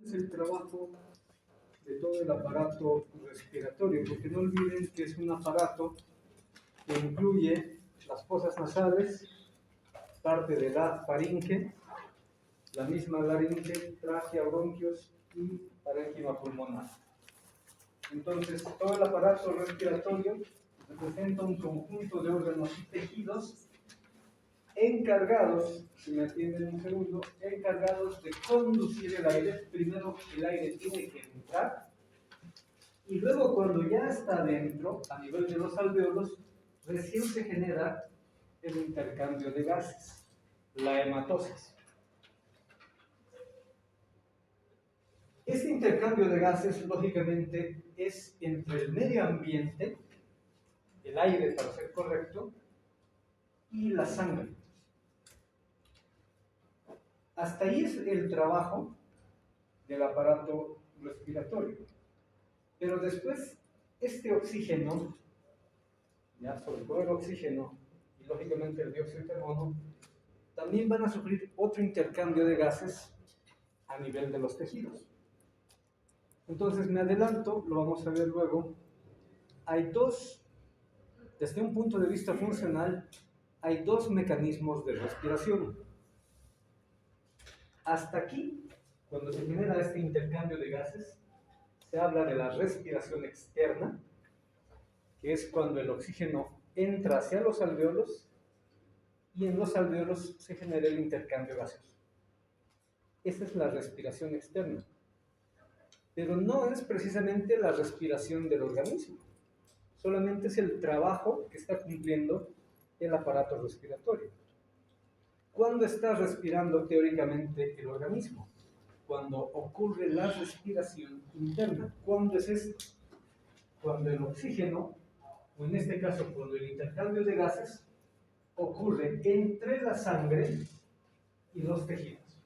es el trabajo de todo el aparato respiratorio, porque no olviden que es un aparato que incluye las fosas nasales, parte de la faringe, la misma laringe, tráquea, bronquios y parénquima pulmonar. Entonces, todo el aparato respiratorio representa un conjunto de órganos y tejidos encargados, si me atienden un segundo, encargados de conducir el aire. Primero el aire tiene que entrar y luego cuando ya está dentro, a nivel de los alvéolos, recién se genera el intercambio de gases, la hematosis. Este intercambio de gases, lógicamente, es entre el medio ambiente, el aire para ser correcto, y la sangre. Hasta ahí es el trabajo del aparato respiratorio. Pero después, este oxígeno, ya sobre todo el oxígeno y lógicamente el dióxido de carbono, también van a sufrir otro intercambio de gases a nivel de los tejidos. Entonces me adelanto, lo vamos a ver luego. Hay dos, desde un punto de vista funcional, hay dos mecanismos de respiración. Hasta aquí, cuando se genera este intercambio de gases, se habla de la respiración externa, que es cuando el oxígeno entra hacia los alvéolos y en los alvéolos se genera el intercambio gaseoso. Esa es la respiración externa. Pero no es precisamente la respiración del organismo, solamente es el trabajo que está cumpliendo el aparato respiratorio. ¿Cuándo está respirando teóricamente el organismo? Cuando ocurre la respiración interna. ¿Cuándo es esto? Cuando el oxígeno, o en este caso cuando el intercambio de gases, ocurre entre la sangre y los tejidos.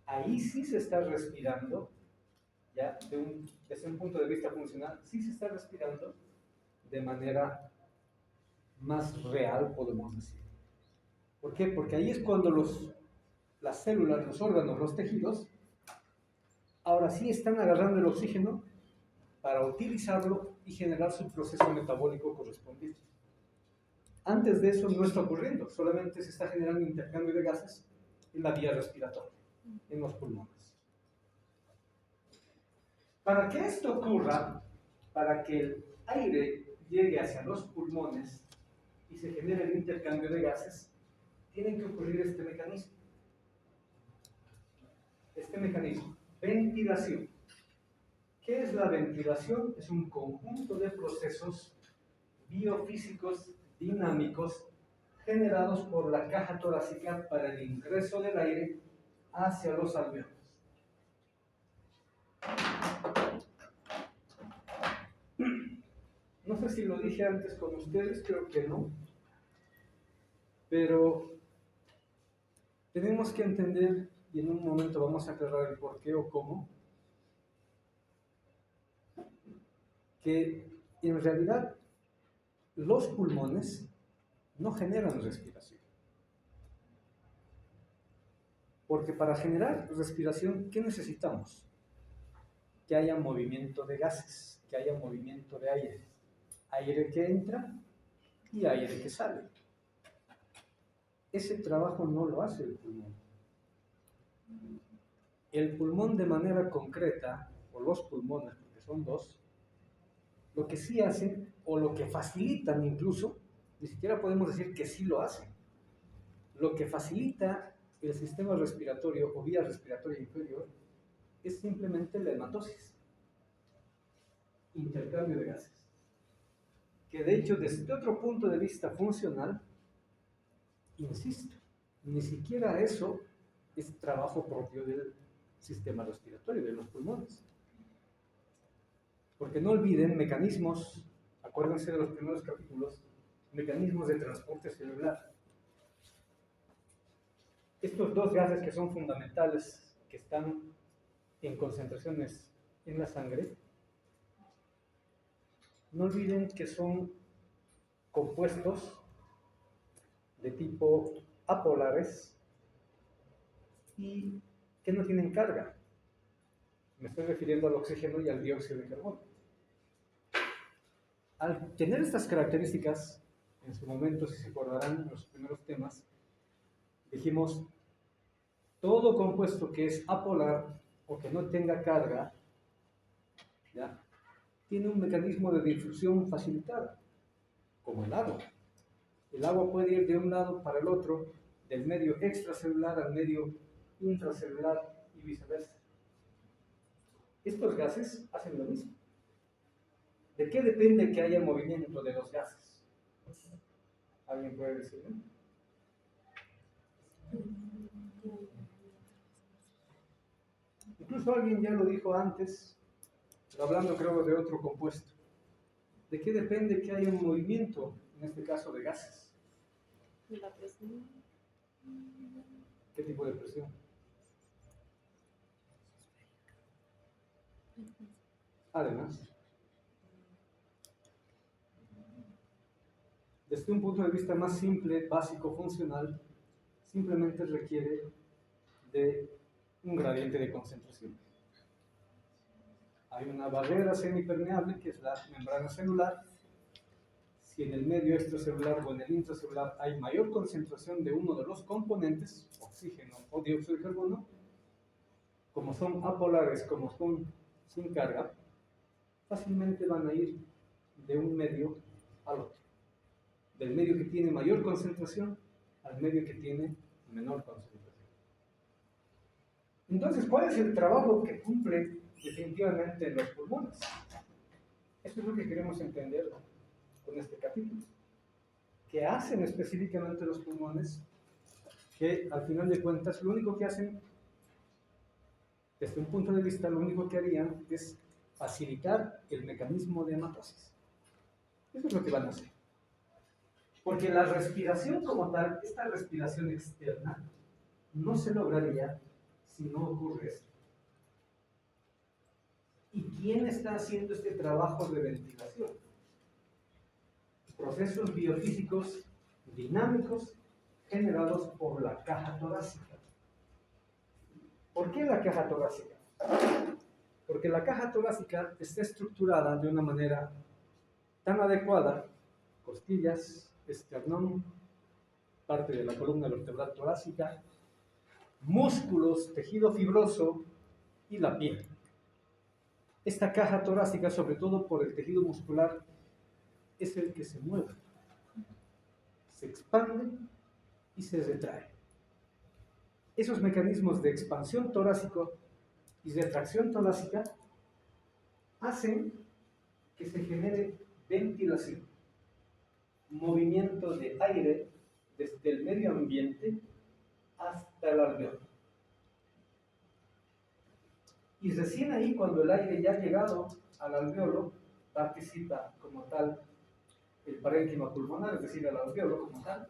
Ahí sí se está respirando, ya desde un punto de vista funcional, sí se está respirando de manera más real, podemos decir. ¿Por qué? Porque ahí es cuando las células, los órganos, los tejidos, ahora sí están agarrando el oxígeno para utilizarlo y generar su proceso metabólico correspondiente. Antes de eso no está ocurriendo, solamente se está generando intercambio de gases en la vía respiratoria, en los pulmones. Para que esto ocurra, para que el aire llegue hacia los pulmones y se genere el intercambio de gases, tiene que ocurrir este mecanismo. Este mecanismo, ventilación. ¿Qué es la ventilación? Es un conjunto de procesos biofísicos dinámicos generados por la caja torácica para el ingreso del aire hacia los alvéolos. No sé si lo dije antes con ustedes, creo que no, pero tenemos que entender, y en un momento vamos a aclarar el por qué o cómo, que en realidad los pulmones no generan respiración. Porque para generar respiración, ¿qué necesitamos? Que haya movimiento de gases, que haya movimiento de aire. Aire que entra y aire que sale. Ese trabajo no lo hace el pulmón. El pulmón de manera concreta, o los pulmones, porque son dos, lo que sí hacen, o lo que facilitan incluso, ni siquiera podemos decir que sí lo hacen. Lo que facilita el sistema respiratorio o vía respiratoria inferior es simplemente la hematosis, intercambio de gases. Que de hecho, desde otro punto de vista funcional, insisto, ni siquiera eso es trabajo propio del sistema respiratorio, de los pulmones. Porque no olviden mecanismos, acuérdense de los primeros capítulos, mecanismos de transporte celular. Estos dos gases que son fundamentales, que están en concentraciones en la sangre, no olviden que son compuestos de tipo apolares y que no tienen carga. Me estoy refiriendo al oxígeno y al dióxido de carbono. Al tener estas características, en su momento, si se acordarán en los primeros temas, dijimos, todo compuesto que es apolar o que no tenga carga, ¿ya?, tiene un mecanismo de difusión facilitada, como el agua. El agua puede ir de un lado para el otro, del medio extracelular al medio intracelular y viceversa. Estos gases hacen lo mismo. ¿De qué depende que haya movimiento de los gases? ¿Alguien puede decirme? Incluso alguien ya lo dijo antes, hablando creo de otro compuesto. ¿De qué depende que haya un movimiento, en este caso de gases? De la presión. ¿Qué tipo de presión? Además, desde un punto de vista más simple, básico, funcional, simplemente requiere de un gradiente de concentración. Hay una barrera semipermeable que es la membrana celular. Si en el medio extracelular o en el intracelular hay mayor concentración de uno de los componentes, oxígeno o dióxido de carbono, como son apolares, como son sin carga, fácilmente van a ir de un medio al otro. Del medio que tiene mayor concentración al medio que tiene menor concentración. Entonces, ¿cuál es el trabajo que cumple definitivamente en los pulmones? Eso es lo que queremos entender con este capítulo. ¿Qué hacen específicamente los pulmones? Que al final de cuentas lo único que hacen, desde un punto de vista, lo único que harían es facilitar el mecanismo de hematosis. Eso es lo que van a hacer. Porque la respiración como tal, esta respiración externa, no se lograría si no ocurre esto. ¿Y quién está haciendo este trabajo de ventilación? Procesos biofísicos dinámicos generados por la caja torácica. ¿Por qué la caja torácica? Porque la caja torácica está estructurada de una manera tan adecuada, costillas, esternón, parte de la columna vertebral torácica, músculos, tejido fibroso y la piel. Esta caja torácica, sobre todo por el tejido muscular, es el que se mueve, se expande y se retrae. Esos mecanismos de expansión torácica y retracción torácica hacen que se genere ventilación, movimiento de aire desde el medio ambiente hasta el alveolo. Y recién ahí, cuando el aire ya ha llegado al alveolo, participa como tal el parénquima pulmonar, es decir, el alveolo como tal,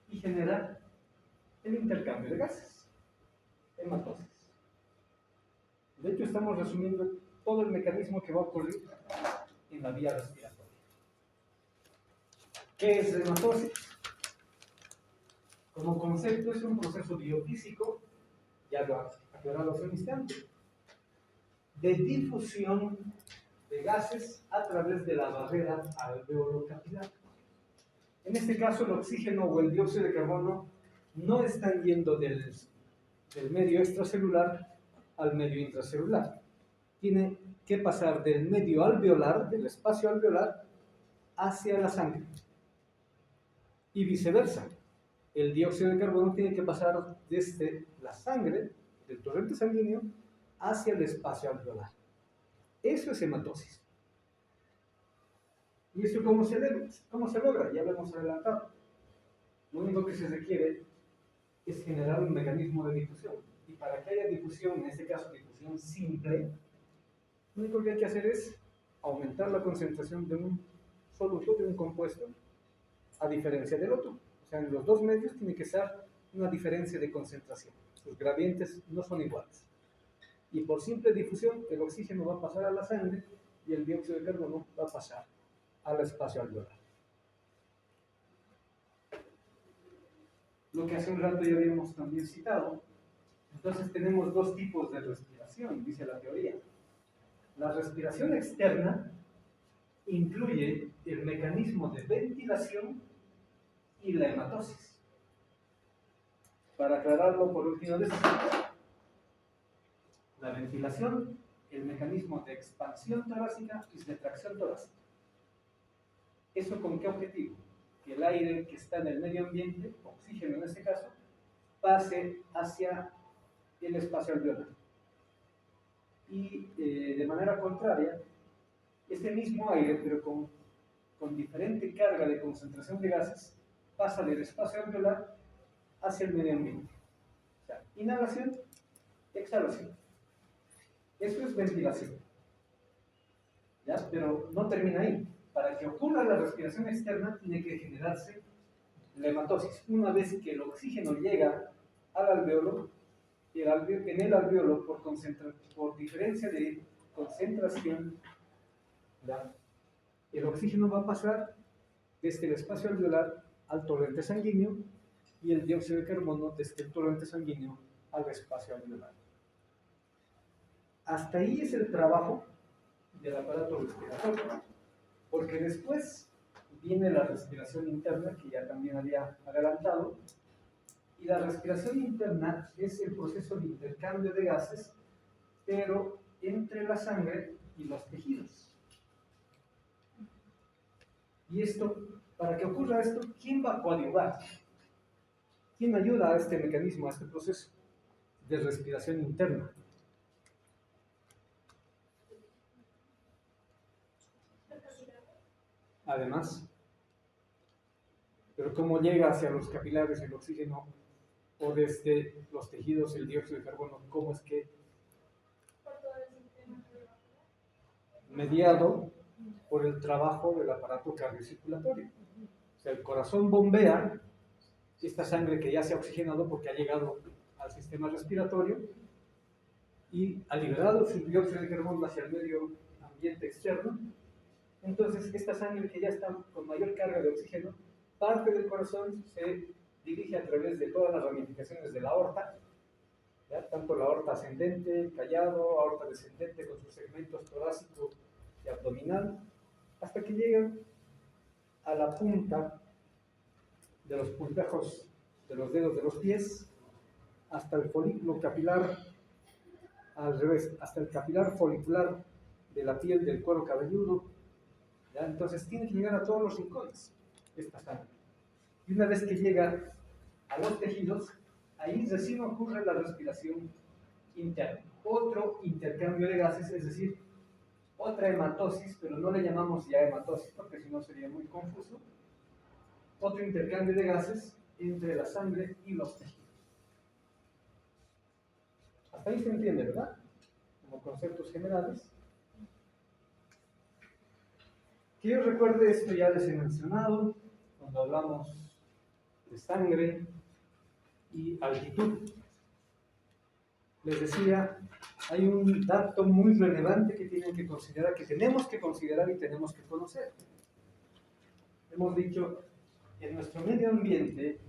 y genera el intercambio de gases, hematosis. De hecho, estamos resumiendo todo el mecanismo que va a ocurrir en la vía respiratoria. ¿Qué es hematosis? Como concepto es un proceso biofísico, ya lo ha aclarado hace un instante, de difusión de gases a través de la barrera alveolo-capilar. En este caso, el oxígeno o el dióxido de carbono no están yendo del medio extracelular al medio intracelular. Tiene que pasar del medio alveolar, del espacio alveolar, hacia la sangre. Y viceversa. El dióxido de carbono tiene que pasar desde la sangre, del torrente sanguíneo, hacia el espacio alveolar. Eso es hematosis. ¿Y eso cómo se logra? Ya lo hemos adelantado. Lo único que se requiere es generar un mecanismo de difusión. Y para que haya difusión, en este caso difusión simple, lo único que hay que hacer es aumentar la concentración de un soluto, de un compuesto, a diferencia del otro. O sea, en los dos medios tiene que ser una diferencia de concentración. Sus gradientes no son iguales. Y por simple difusión, el oxígeno va a pasar a la sangre y el dióxido de carbono va a pasar al espacio alveolar. Lo que hace un rato ya habíamos también citado. Entonces tenemos dos tipos de respiración. respiración, dice la teoría. La respiración externa incluye el mecanismo de ventilación y la hematosis. Para aclararlo por última vez, la ventilación, el mecanismo de expansión torácica y de tracción torácica. ¿Eso con qué objetivo? Que el aire que está en el medio ambiente, oxígeno en este caso, pase hacia el espacio alveolar. Y de manera contraria, ese mismo aire, pero con diferente carga de concentración de gases, pasa del espacio alveolar hacia el medio ambiente. O sea, inhalación, exhalación. Eso es ventilación. ¿Ya? Pero no termina ahí. Para que ocurra la respiración externa, tiene que generarse la hematosis. Una vez que el oxígeno llega al alveolo, en el alveolo, por diferencia de concentración, ¿ya? El oxígeno va a pasar desde el espacio alveolar al torrente sanguíneo y el dióxido de carbono desde el torrente sanguíneo al espacio alveolar. Hasta ahí es el trabajo del aparato respiratorio, porque después viene la respiración interna, que ya también había adelantado, y la respiración interna es el proceso de intercambio de gases, pero entre la sangre y los tejidos. Y esto, para que ocurra esto, ¿quién va a coadyuvar? ¿Quién ayuda a este mecanismo, a este proceso de respiración interna? Además, pero ¿cómo llega hacia los capilares el oxígeno o desde los tejidos el dióxido de carbono? ¿Cómo es que? Mediado por el trabajo del aparato cardiocirculatorio. O sea, el corazón bombea esta sangre que ya se ha oxigenado porque ha llegado al sistema respiratorio y ha liberado su dióxido de carbono hacia el medio ambiente externo. Entonces, esta sangre que ya está con mayor carga de oxígeno, parte del corazón se dirige a través de todas las ramificaciones de la aorta, ¿ya? Tanto la aorta ascendente, callado, aorta descendente con sus segmentos torácico y abdominal, hasta que llegan a la punta de los puntejos de los dedos de los pies, hasta el folículo capilar, al revés, hasta el capilar folicular de la piel del cuero cabelludo. ¿Ya? Entonces tiene que llegar a todos los rincones esta sangre. Y una vez que llega a los tejidos, ahí recién ocurre la respiración interna. Otro intercambio de gases, es decir, otra hematosis, pero no le llamamos ya hematosis porque si no sería muy confuso. Otro intercambio de gases entre la sangre y los tejidos. Hasta ahí se entiende, ¿verdad? Como conceptos generales. Que yo recuerde, esto ya les he mencionado cuando hablamos de sangre y altitud. Les decía, hay un dato muy relevante que tienen que considerar, que tenemos que considerar y tenemos que conocer. Hemos dicho, en nuestro medio ambiente,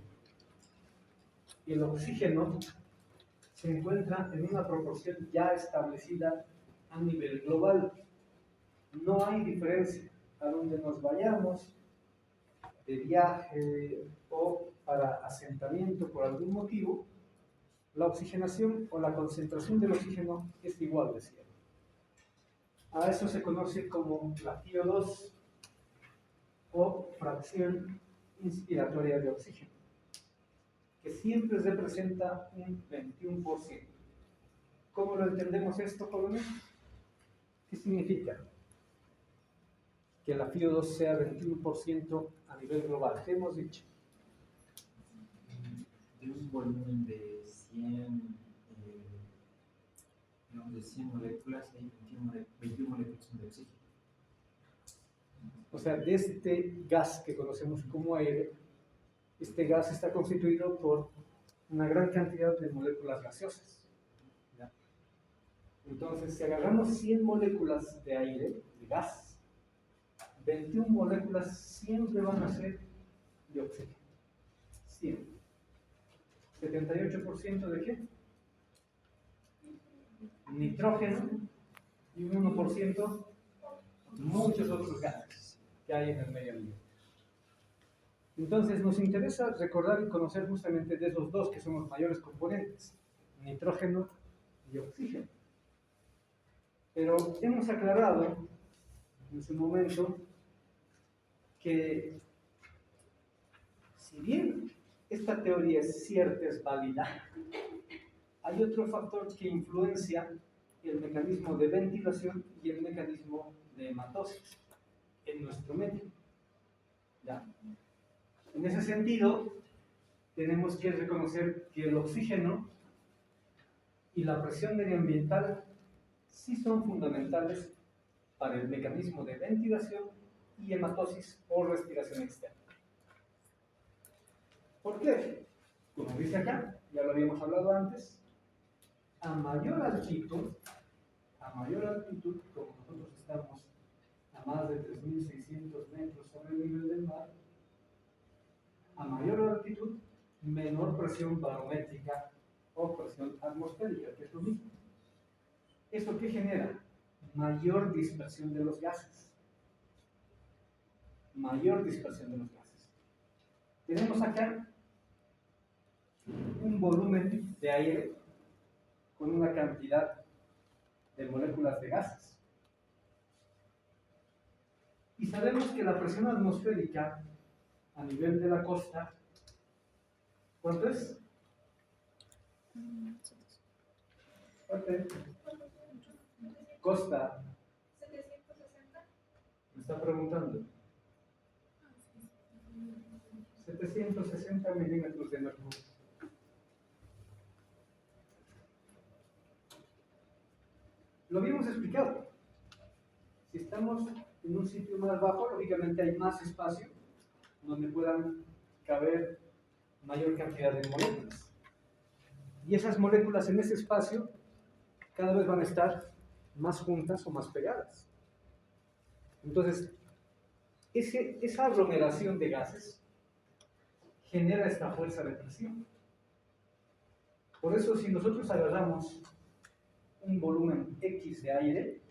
el oxígeno se encuentra en una proporción ya establecida a nivel global. No hay diferencia a donde nos vayamos de viaje o para asentamiento por algún motivo, la oxigenación o la concentración del oxígeno es igual, decía. A eso se conoce como la FiO2 o fracción inspiratoria de oxígeno, que siempre representa un 21%. ¿Cómo lo entendemos esto, jóvenes? ¿Qué significa? Que la FiO2 sea 21% a nivel global. ¿Qué hemos dicho? De un volumen de 100, de 100 moléculas, hay 21 moléculas de oxígeno. O sea, de este gas que conocemos como aire, este gas está constituido por una gran cantidad de moléculas gaseosas. ¿Ya? Entonces, si agarramos 100 moléculas de aire, de gas, 21 moléculas siempre van a ser de oxígeno. 100. ¿78% de qué? nitrógeno y un 1% muchos otros gases que hay en el medio ambiente. Entonces nos interesa recordar y conocer justamente de esos dos que son los mayores componentes, nitrógeno y oxígeno. Pero hemos aclarado en su momento que si bien esta teoría es cierta, es válida, hay otro factor que influencia el mecanismo de ventilación y el mecanismo de hematosis en nuestro medio. ¿Ya? En ese sentido, tenemos que reconocer que el oxígeno y la presión medioambiental sí son fundamentales para el mecanismo de ventilación y hematosis o respiración externa. ¿Por qué? Como dice acá, ya lo habíamos hablado antes, a mayor altitud, como nosotros estamos a más de 3.600 metros sobre el nivel del mar, a mayor altitud, menor presión barométrica o presión atmosférica, que es lo mismo. ¿Eso qué genera? Mayor dispersión de los gases. Mayor dispersión de los gases. Tenemos acá un volumen de aire con una cantidad de moléculas de gases. Y sabemos que la presión atmosférica a nivel de la costa, ¿cuánto es? Costa. 760. Me está preguntando. 760 milímetros de mercurio. Lo habíamos explicado. Si estamos en un sitio más bajo, lógicamente hay más espacio donde puedan caber mayor cantidad de moléculas. Y esas moléculas en ese espacio cada vez van a estar más juntas o más pegadas. Entonces, esa aglomeración de gases genera esta fuerza de presión. Por eso, si nosotros agarramos un volumen X de aire,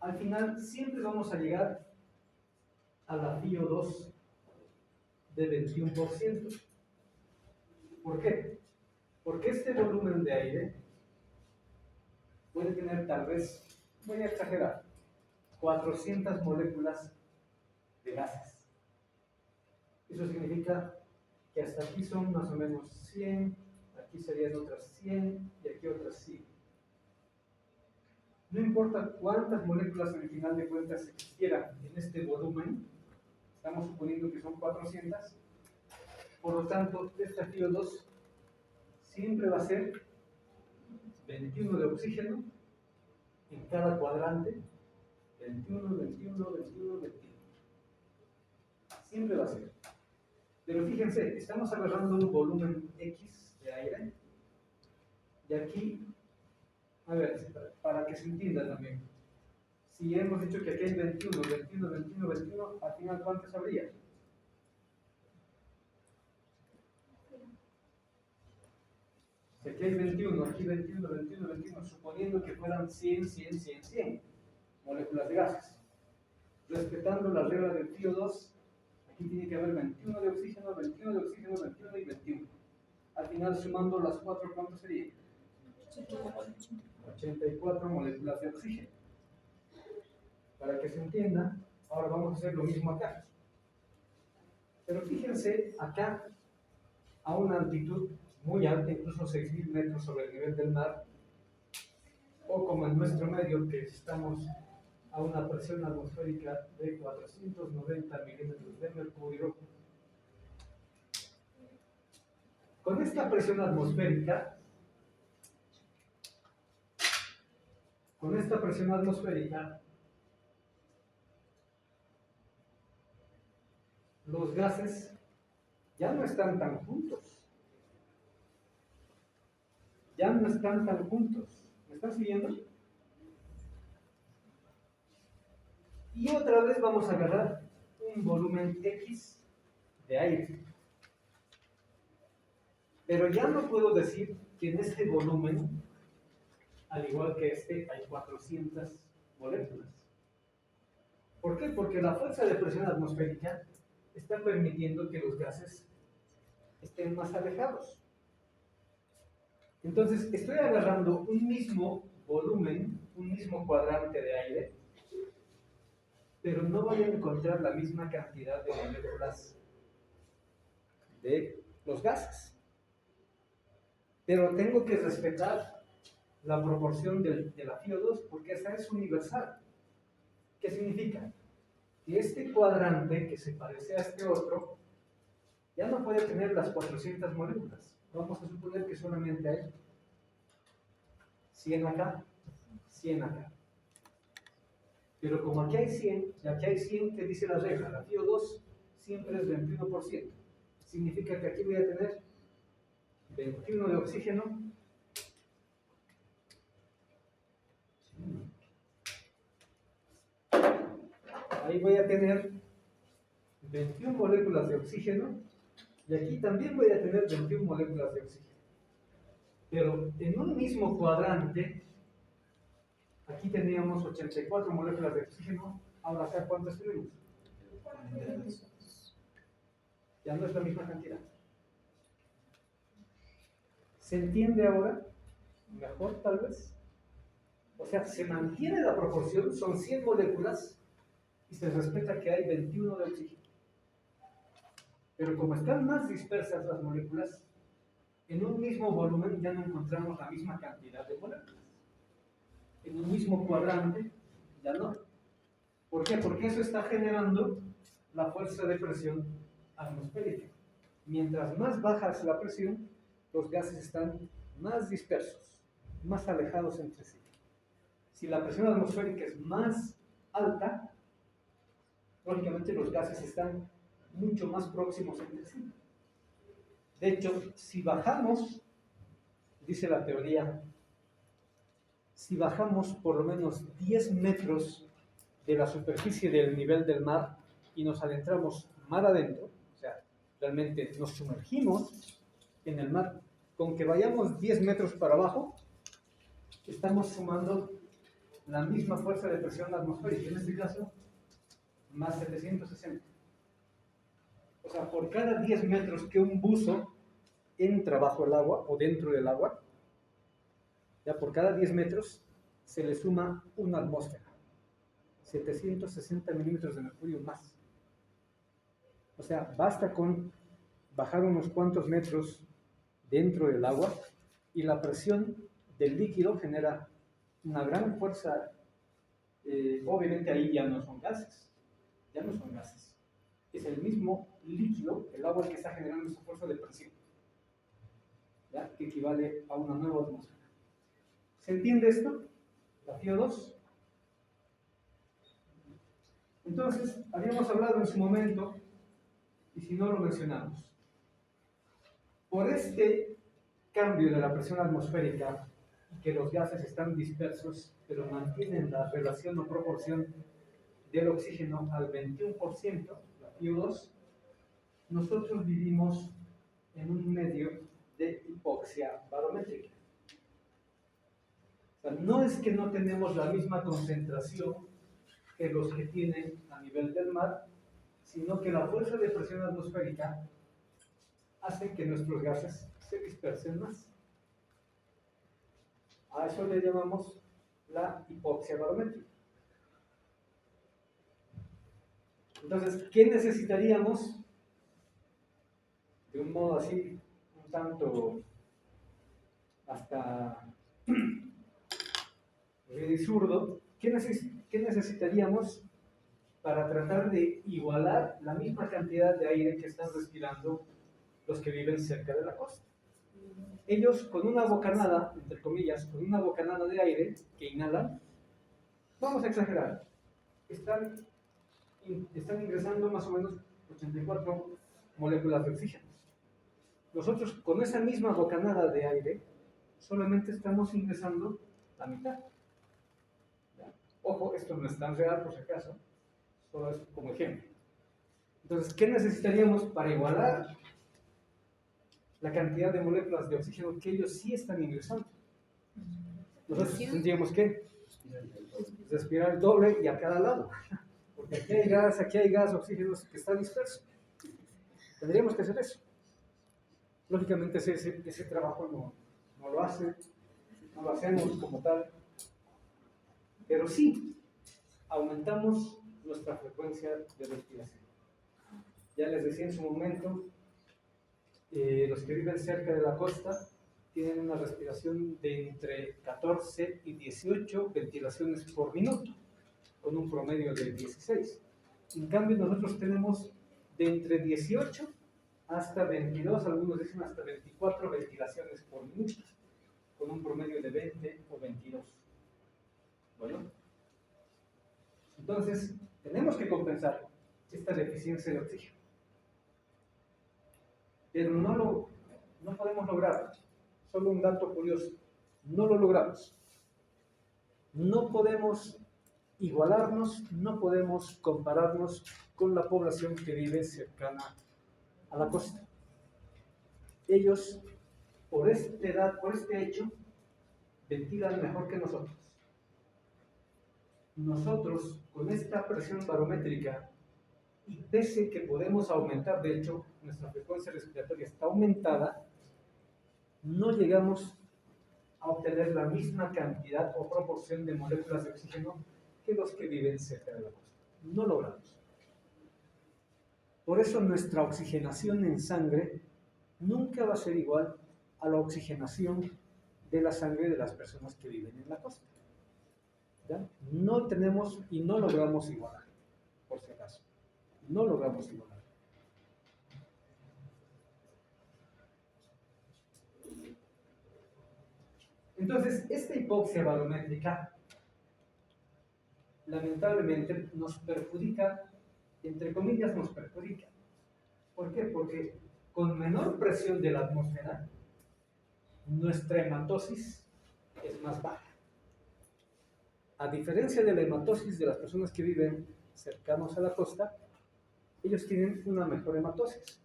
al final siempre vamos a llegar a la FiO2 de 21%. ¿Por qué? Porque este volumen de aire puede tener tal vez, voy a exagerar, 400 moléculas de gases. Eso significa que hasta aquí son más o menos 100, aquí serían otras 100 y aquí otras 100. No importa cuántas moléculas al final de cuentas existieran en este volumen, estamos suponiendo que son 400, por lo tanto, esta FiO2 siempre va a ser 21 de oxígeno en cada cuadrante, 21, 21, 21, 21. Siempre va a ser. Pero fíjense, estamos agarrando un volumen X de aire, y aquí, a ver, para que se entienda también, si hemos dicho que aquí hay 21, 21, 21, 21, al final ¿cuántos habría? Si aquí hay 21, aquí 21, 21, 21, suponiendo que fueran 100, 100, 100, 100 moléculas de gases. Respetando la regla del FiO2, aquí tiene que haber 21 de oxígeno, 21 de oxígeno, 21 y 21. Al final, sumando las 4, ¿cuánto sería? 84 moléculas de oxígeno. Para que se entienda, ahora vamos a hacer lo mismo acá. Pero fíjense, acá, a una altitud muy alta, incluso 6.000 metros sobre el nivel del mar, o como en nuestro medio, que estamos a una presión atmosférica de 490 milímetros de mercurio. Con esta presión atmosférica, los gases ya no están tan juntos. ¿Me están siguiendo? Y otra vez vamos a agarrar un volumen X de aire. Pero ya no puedo decir que en este volumen al igual que este, hay 400 moléculas. ¿Por qué? Porque la fuerza de presión atmosférica está permitiendo que los gases estén más alejados. Entonces, estoy agarrando un mismo volumen, un mismo cuadrante de aire, pero no voy a encontrar la misma cantidad de moléculas de los gases. Pero tengo que respetar la proporción de la FiO2 porque esa es universal. ¿Qué significa? Que este cuadrante que se parece a este otro ya no puede tener las 400 moléculas. Vamos a suponer que solamente hay 100 acá, 100 acá. Pero como aquí hay 100, y aquí hay 100, ¿qué dice la regla? La FiO2 siempre es 21%. Significa que aquí voy a tener 21 de oxígeno, ahí voy a tener 21 moléculas de oxígeno, y aquí también voy a tener 21 moléculas de oxígeno. Pero en un mismo cuadrante, aquí teníamos 84 moléculas de oxígeno, ahora acá ¿cuántas tenemos? Ya no es la misma cantidad. ¿Se entiende ahora? Mejor tal vez. O sea, se mantiene la proporción, son 100 moléculas y se respeta que hay 21 de oxígeno. Pero como están más dispersas las moléculas, en un mismo volumen ya no encontramos la misma cantidad de moléculas. En un mismo cuadrante ya no. ¿Por qué? Porque eso está generando la fuerza de presión atmosférica. Mientras más baja es la presión, los gases están más dispersos, más alejados entre sí. Si la presión atmosférica es más alta, lógicamente los gases están mucho más próximos entre sí. De hecho, si bajamos, dice la teoría, si bajamos por lo menos 10 metros de la superficie del nivel del mar y nos adentramos mar adentro, o sea, realmente nos sumergimos en el mar, con que vayamos 10 metros para abajo, estamos sumando la misma fuerza de presión atmosférica, en este caso, más 760. O sea, por cada 10 metros que un buzo entra bajo el agua o dentro del agua, ya por cada 10 metros se le suma una atmósfera, 760 milímetros de mercurio más. O sea, basta con bajar unos cuantos metros dentro del agua y la presión del líquido genera una gran fuerza. Obviamente ahí ya no son gases, es el mismo líquido, el agua, el que está generando esa fuerza de presión, ¿ya? Que equivale a una nueva atmósfera. ¿Se entiende esto? La FiO2. Entonces, habíamos hablado en su momento, y si no lo mencionamos, por este cambio de la presión atmosférica, que los gases están dispersos, pero mantienen la relación o proporción del oxígeno al 21%, la FiO2, nosotros vivimos en un medio de hipoxia barométrica. O sea, no es que no tenemos la misma concentración que los que tienen a nivel del mar, sino que la fuerza de presión atmosférica hace que nuestros gases se dispersen más. A eso le llamamos la hipoxia barométrica. Entonces, ¿qué necesitaríamos? De un modo así, un tanto hasta absurdo, ¿qué necesitaríamos para tratar de igualar la misma cantidad de aire que están respirando los que viven cerca de la costa? Ellos con una bocanada, entre comillas, con una bocanada de aire que inhalan, vamos a exagerar, están ingresando más o menos 84 moléculas de oxígeno. Nosotros con esa misma bocanada de aire solamente estamos ingresando la mitad. ¿Ya? Ojo, esto no es tan real por si acaso, solo es como ejemplo. Entonces, ¿qué necesitaríamos para igualar la cantidad de moléculas de oxígeno que ellos sí están ingresando? Nosotros tendríamos que respirar el doble y a cada lado, porque aquí hay gas, oxígeno que está disperso. Tendríamos que hacer eso. Lógicamente ese trabajo no lo hacemos como tal, pero sí aumentamos nuestra frecuencia de respiración. Ya les decía en su momento, los que viven cerca de la costa tienen una respiración de entre 14 y 18 ventilaciones por minuto, con un promedio de 16. En cambio, nosotros tenemos de entre 18 hasta 22, algunos dicen hasta 24 ventilaciones por minuto, con un promedio de 20 o 22. Bueno, entonces tenemos que compensar esta deficiencia de oxígeno, pero no podemos lograrlo. Solo un dato curioso, no lo logramos. No podemos igualarnos, no podemos compararnos con la población que vive cercana a la costa. Ellos, por este hecho, ventilan mejor que nosotros. Nosotros, con esta presión barométrica, y pese que podemos aumentar, de hecho, nuestra frecuencia respiratoria está aumentada, no llegamos a obtener la misma cantidad o proporción de moléculas de oxígeno que los que viven cerca de la costa. No logramos. Por eso nuestra oxigenación en sangre nunca va a ser igual a la oxigenación de la sangre de las personas que viven en la costa. ¿Ya? No tenemos y no logramos igualar, por si acaso. No logramos igualar. Entonces, esta hipoxia barométrica lamentablemente nos perjudica, entre comillas nos perjudica. ¿Por qué? Porque con menor presión de la atmósfera, nuestra hematosis es más baja. A diferencia de la hematosis de las personas que viven cercanos a la costa, ellos tienen una mejor hematosis.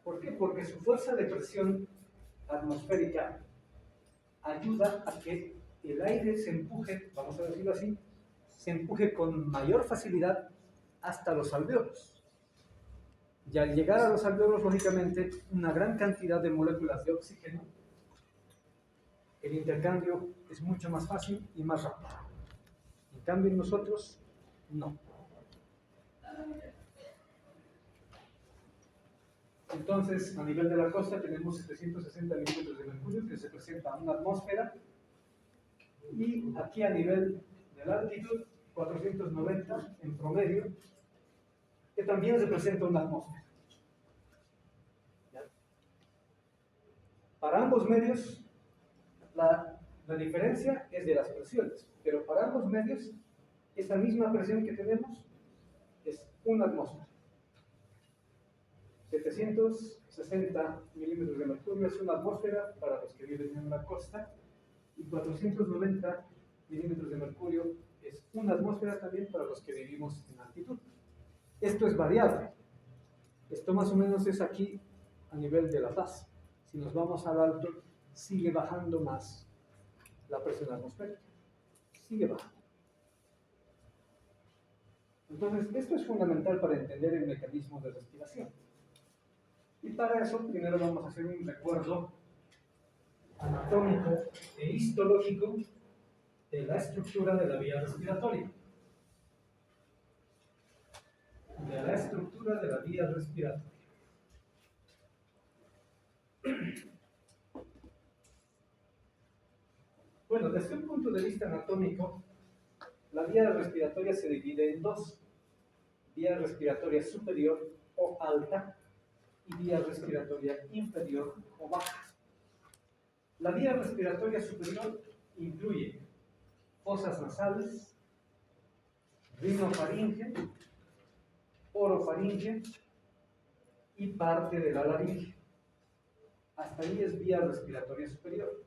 ¿Por qué? Porque su fuerza de presión atmosférica ayuda a que el aire se empuje, vamos a decirlo así, se empuje con mayor facilidad hasta los alvéolos. Y al llegar a los alvéolos, lógicamente, una gran cantidad de moléculas de oxígeno, el intercambio es mucho más fácil y más rápido. En cambio, en nosotros, no. Entonces, a nivel de la costa tenemos 760 milímetros de mercurio que se presenta en una atmósfera, y aquí a nivel de la altitud 490 en promedio, que también se presenta una atmósfera. ¿Ya? Para ambos medios, la diferencia es de las presiones, pero para ambos medios, esta misma presión que tenemos es una atmósfera. 760 milímetros de mercurio es una atmósfera para los que viven en la costa, y 490 milímetros de mercurio es una atmósfera también para los que vivimos en altitud. Esto es variable. Esto más o menos es aquí a nivel de La Paz. Si nos vamos al alto, sigue bajando más la presión atmosférica. Sigue bajando. Entonces, esto es fundamental para entender el mecanismo de respiración. Y para eso, primero vamos a hacer un recuerdo anatómico e histológico de la estructura de la vía respiratoria. De la estructura de la vía respiratoria. Bueno, desde un punto de vista anatómico, la vía respiratoria se divide en dos: vía respiratoria superior o alta y vía respiratoria inferior o baja. La vía respiratoria superior incluye fosas nasales, rinofaringe, orofaringe y parte de la laringe. Hasta ahí es vía respiratoria superior.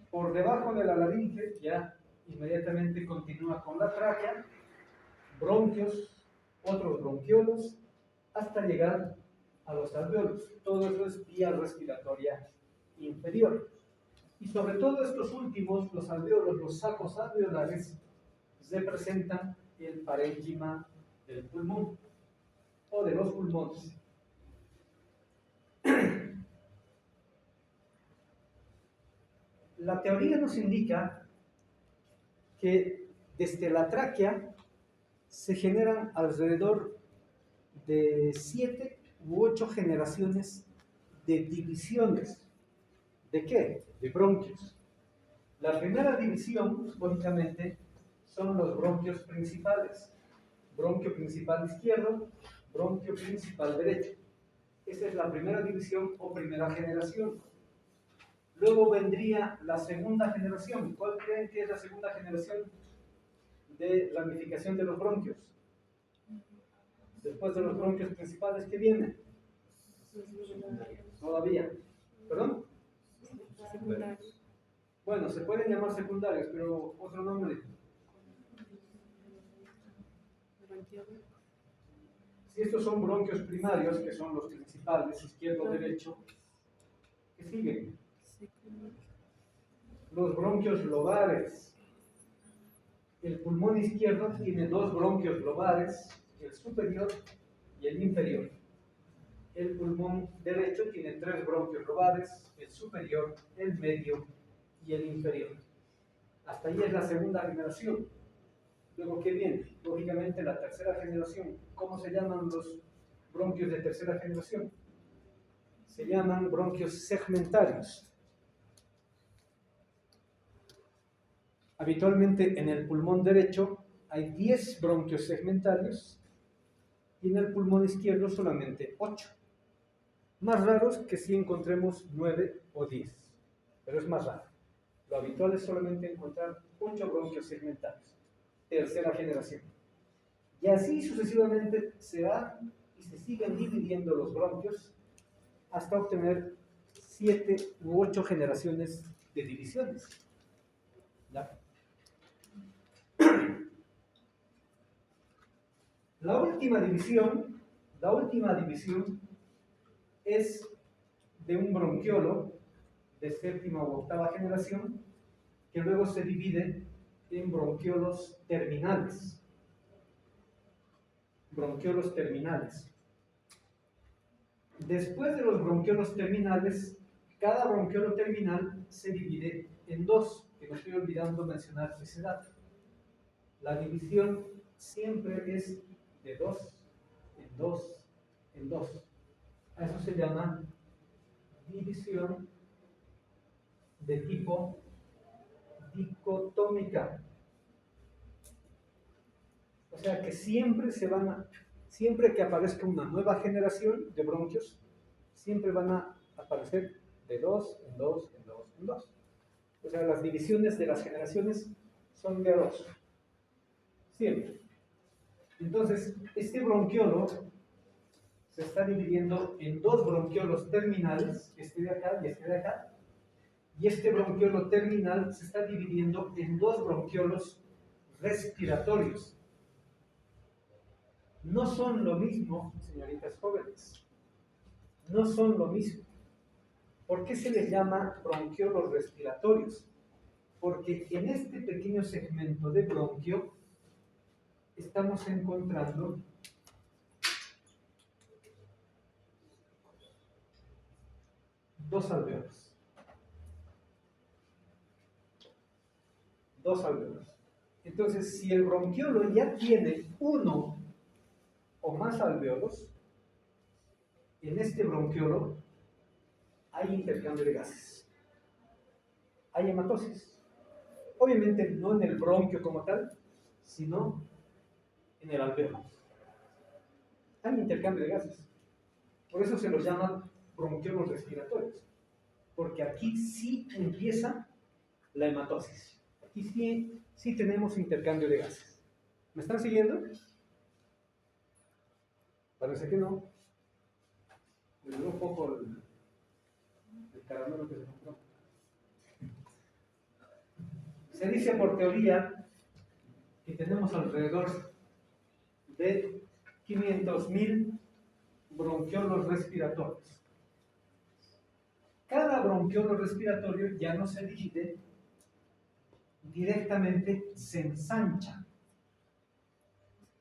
Por debajo de la laringe ya inmediatamente continúa con la tráquea, bronquios, otros bronquiolos, hasta llegar a los alvéolos. Todo eso es vía respiratoria inferior. Y sobre todo estos últimos, los alvéolos, los sacos alveolares, representan el parénquima del pulmón o de los pulmones. La teoría nos indica que desde la tráquea se generan alrededor de 7 u 8 generaciones de divisiones. ¿De qué? De bronquios. La primera división, lógicamente, son los bronquios principales. Bronquio principal izquierdo, bronquio principal derecho. Esa es la primera división o primera generación. Luego vendría la segunda generación. ¿Cuál creen que es la segunda generación de ramificación de los bronquios? Después de los bronquios principales, ¿qué viene? Todavía. ¿Perdón? Secundarios. Bueno, se pueden llamar secundarios, pero otro nombre. Si estos son bronquios primarios, que son los principales, izquierdo, derecho, ¿qué siguen? Los bronquios lobares. El pulmón izquierdo tiene 2 bronquios lobares, el superior y el inferior. El pulmón derecho tiene 3 bronquios lobares, el superior, el medio y el inferior. Hasta ahí es la segunda generación. Luego, ¿qué viene? Lógicamente, la tercera generación. ¿Cómo se llaman los bronquios de tercera generación? Se llaman bronquios segmentarios. Habitualmente en el pulmón derecho hay 10 bronquios segmentarios y en el pulmón izquierdo solamente 8. Más raros que si encontremos 9 o 10, pero es más raro. Lo habitual es solamente encontrar 8 bronquios segmentarios, tercera generación. Y así sucesivamente se van y se siguen dividiendo los bronquios hasta obtener 7 u 8 generaciones de divisiones. ¿Ya? La última división es de un bronquiolo de séptima u octava generación que luego se divide en bronquiolos terminales. Bronquiolos terminales. Después de los bronquiolos terminales, cada bronquiolo terminal se divide en 2, que me estoy olvidando mencionar ese dato. La división siempre es de 2 en 2 en 2. A eso se llama división de tipo dicotómica. O sea que siempre que aparezca una nueva generación de bronquios, siempre van a aparecer de 2 en 2 en 2 en 2. O sea, las divisiones de las generaciones son de 2. Siempre. Entonces, este bronquiolo se está dividiendo en 2 bronquiolos terminales, este de acá y este de acá. Y este bronquiolo terminal se está dividiendo en 2 bronquiolos respiratorios. No son lo mismo, señoritas jóvenes. No son lo mismo. ¿Por qué se les llama bronquiolos respiratorios? Porque en este pequeño segmento de bronquio estamos encontrando dos alvéolos. Entonces, si el bronquiolo ya tiene 1 o más alvéolos, en este bronquiolo hay intercambio de gases. Hay hematosis. Obviamente no en el bronquio como tal, sino en el alvéolo. Hay intercambio de gases. Por eso se los llama bronquiolos respiratorios. Porque aquí sí empieza la hematosis. Aquí sí tenemos intercambio de gases. ¿Me están siguiendo? Parece que no. Me dio un poco el caramelo que se compró. Se dice por teoría que tenemos alrededor de 500.000 bronquiolos respiratorios. cada bronquiolo respiratorio ya no se divide, directamente se ensancha.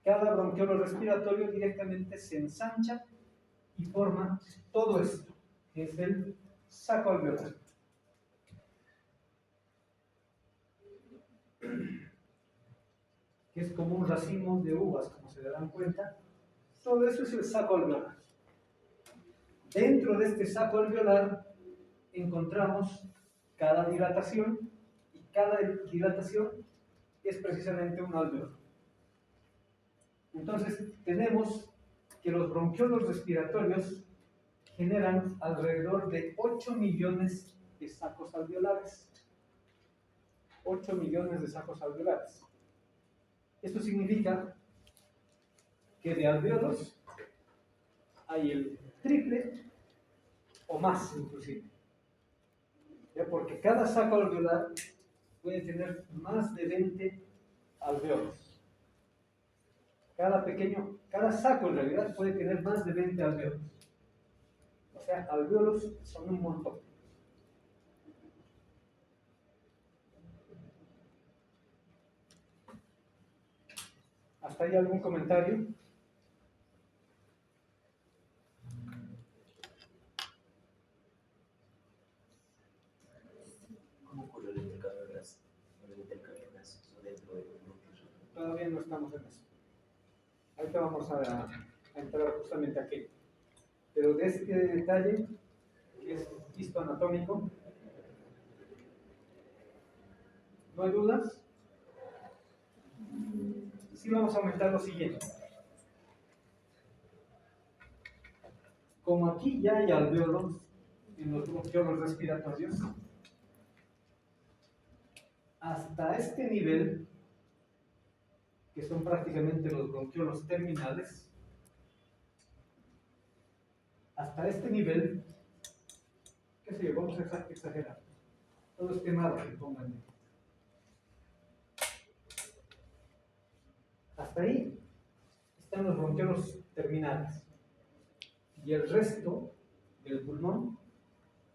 Cada bronquiolo respiratorio directamente se ensancha y forma todo esto, que es el saco alveolar. Que es como un racimo de uvas, como se darán cuenta. Todo eso es el saco alveolar. Dentro de este saco alveolar encontramos cada dilatación, y cada dilatación es precisamente un alveolo. Entonces tenemos que los bronquiolos respiratorios generan alrededor de 8 millones de sacos alveolares. 8 millones de sacos alveolares. Esto significa que de alveolos hay el triple o más inclusive. ¿Ya? Porque cada saco alveolar puede tener más de 20 alveolos. Cada saco en realidad puede tener más de 20 alveolos. O sea, alveolos son un montón. ¿Hasta ahí algún comentario? ¿Cómo ocurre el intercambio de gases? Dentro de los bronquios. Todavía no estamos en eso. Ahorita vamos a entrar justamente aquí. Pero de este detalle, que es histoanatómico, ¿no hay dudas? Sí, vamos a aumentar lo siguiente. Como aquí ya hay alveolos en los bronquiolos respiratorios, hasta este nivel, que son prácticamente los bronquiolos terminales, hasta este nivel, qué sé yo, vamos a exagerar, todo es quemado, pónganle. Hasta ahí están los bronquiolos terminales. Y el resto del pulmón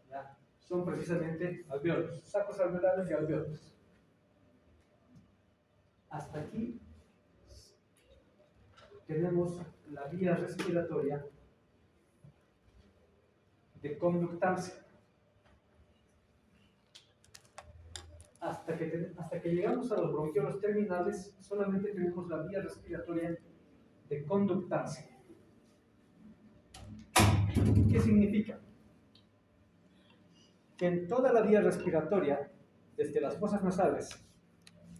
ya, son precisamente alveolos, sacos alveolares y alveolos. Hasta aquí tenemos la vía respiratoria de conductancia. Hasta que llegamos a los bronquiolos terminales, solamente tenemos la vía respiratoria de conductancia. ¿Qué significa? Que en toda la vía respiratoria, desde las fosas nasales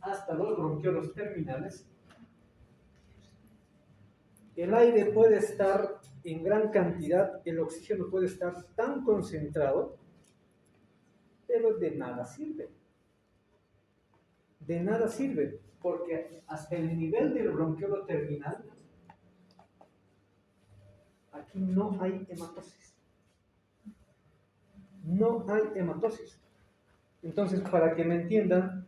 hasta los bronquiolos terminales, el aire puede estar en gran cantidad, el oxígeno puede estar tan concentrado, pero de nada sirve. De nada sirve, porque hasta el nivel del bronquiolo terminal, aquí no hay hematosis. No hay hematosis. Entonces, para que me entiendan,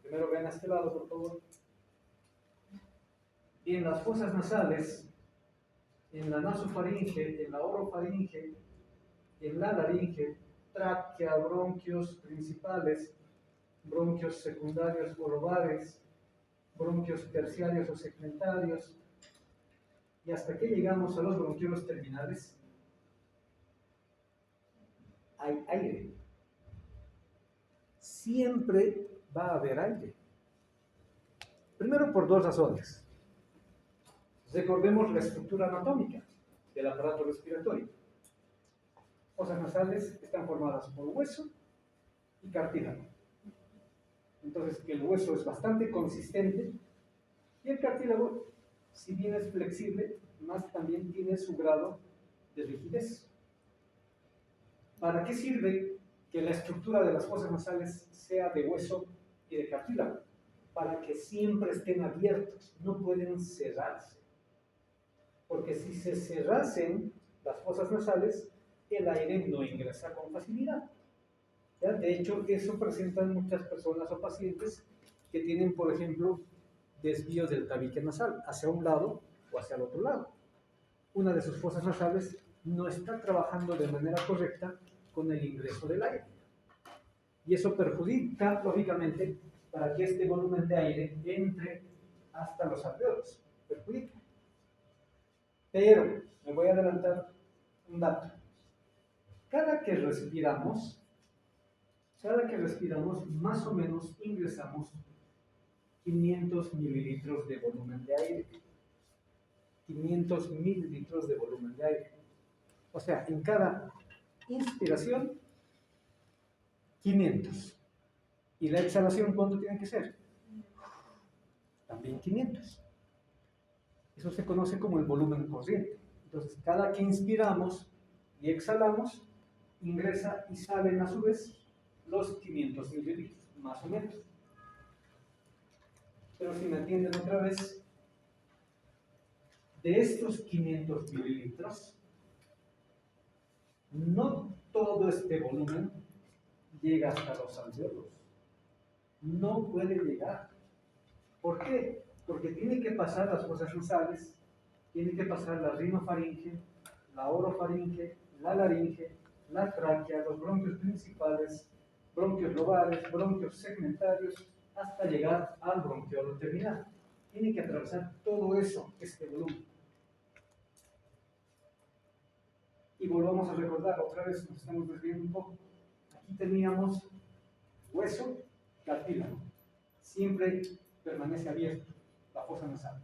primero vean a este lado, por favor. En las fosas nasales, en la nasofaringe, en la orofaringe, en la laringe, tráquea, bronquios principales, bronquios secundarios o lobares, bronquios terciarios o segmentarios, y hasta que llegamos a los bronquiolos terminales, hay aire. Siempre va a haber aire. Primero por dos razones. Recordemos la estructura anatómica del aparato respiratorio. Fosas nasales están formadas por hueso y cartílago. Entonces el hueso es bastante consistente y el cartílago, si bien es flexible, más también tiene su grado de rigidez. ¿Para qué sirve que la estructura de las fosas nasales sea de hueso y de cartílago? Para que siempre estén abiertos, no pueden cerrarse. Porque si se cerrasen las fosas nasales, el aire no ingresa con facilidad. ¿Ya? De hecho, eso presentan muchas personas o pacientes que tienen, por ejemplo, desvíos del tabique nasal hacia un lado o hacia el otro lado. Una de sus fosas nasales no está trabajando de manera correcta con el ingreso del aire. Y eso perjudica, lógicamente, para que este volumen de aire entre hasta los alveolos. Perjudica. Pero, me voy a adelantar un dato. Cada que respiramos, más o menos ingresamos 500 mililitros de volumen de aire. 500 mililitros de volumen de aire. O sea, en cada inspiración, 500. ¿Y la exhalación cuánto tiene que ser? También 500. Eso se conoce como el volumen corriente. Entonces, cada que inspiramos y exhalamos, ingresa y salen a su vez los 500 mililitros, más o menos. Pero si me atienden otra vez, de estos 500 mililitros, no todo este volumen llega hasta los alveolos. No puede llegar. ¿Por qué? Porque tiene que pasar las fosas nasales, tiene que pasar la rinofaringe, la orofaringe, la laringe, la tráquea, los bronquios principales, bronquios lobales, bronquios segmentarios, hasta llegar al bronquiolo terminal. Tiene que atravesar todo eso, este volumen. Y volvamos a recordar, otra vez nos estamos desviando un poco. Aquí teníamos hueso, cartílago. Siempre permanece abierto la fosa nasal.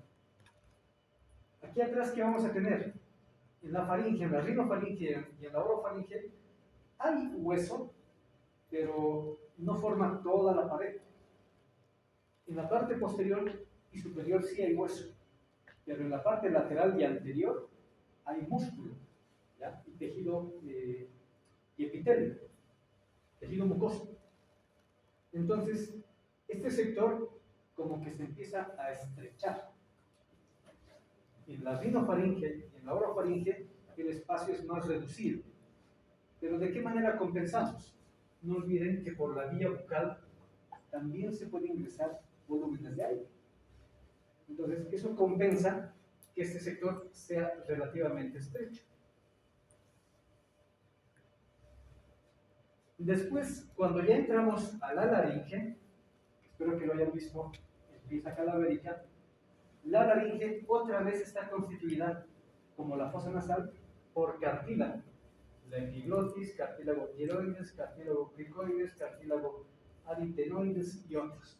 Aquí atrás, ¿qué vamos a tener? En la faringe, en la rinofaringe y en la orofaringe, hay hueso, pero no forma toda la pared. En la parte posterior y superior sí hay hueso, pero en la parte lateral y anterior hay músculo, ¿ya? Y tejido y epitelio, tejido mucoso. Entonces, este sector como que se empieza a estrechar. En la rinofaringe y en la orofaringe el espacio es más reducido. Pero ¿de qué manera compensamos? No olviden que por la vía bucal también se puede ingresar volúmenes de aire. Entonces, eso compensa que este sector sea relativamente estrecho. Después, cuando ya entramos a la laringe, espero que lo hayan visto en pieza cadavérica, la laringe otra vez está constituida, como la fosa nasal, por cartílago. La epiglotis, cartílago hieroides, cartílago cricoides, cartílago aritenoides y otros.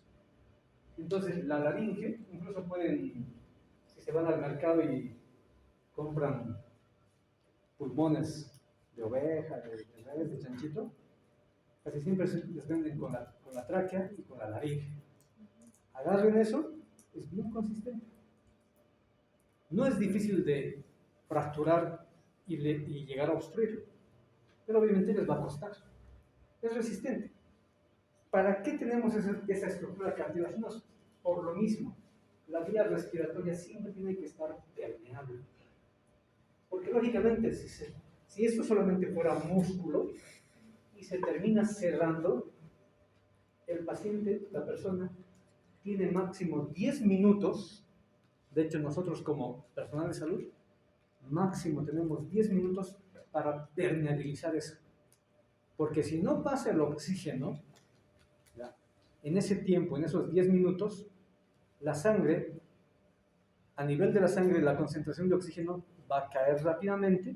Entonces, la laringe, incluso pueden, si se van al mercado y compran pulmones de oveja, de res, de chanchito, casi siempre les venden con la tráquea y con la laringe. Agarren eso, es bien consistente. No es difícil de fracturar y llegar a obstruirlo, pero obviamente les va a costar. Es resistente. ¿Para qué tenemos esa estructura cartilaginosa? Por lo mismo, la vía respiratoria siempre tiene que estar permeable. Porque lógicamente, si esto solamente fuera músculo y se termina cerrando, el paciente, la persona, tiene máximo 10 minutos. De hecho, nosotros como personal de salud, máximo tenemos 10 minutos para permeabilizar eso. Porque si no pasa el oxígeno, en ese tiempo, en esos 10 minutos, la sangre, a nivel de la sangre, la concentración de oxígeno va a caer rápidamente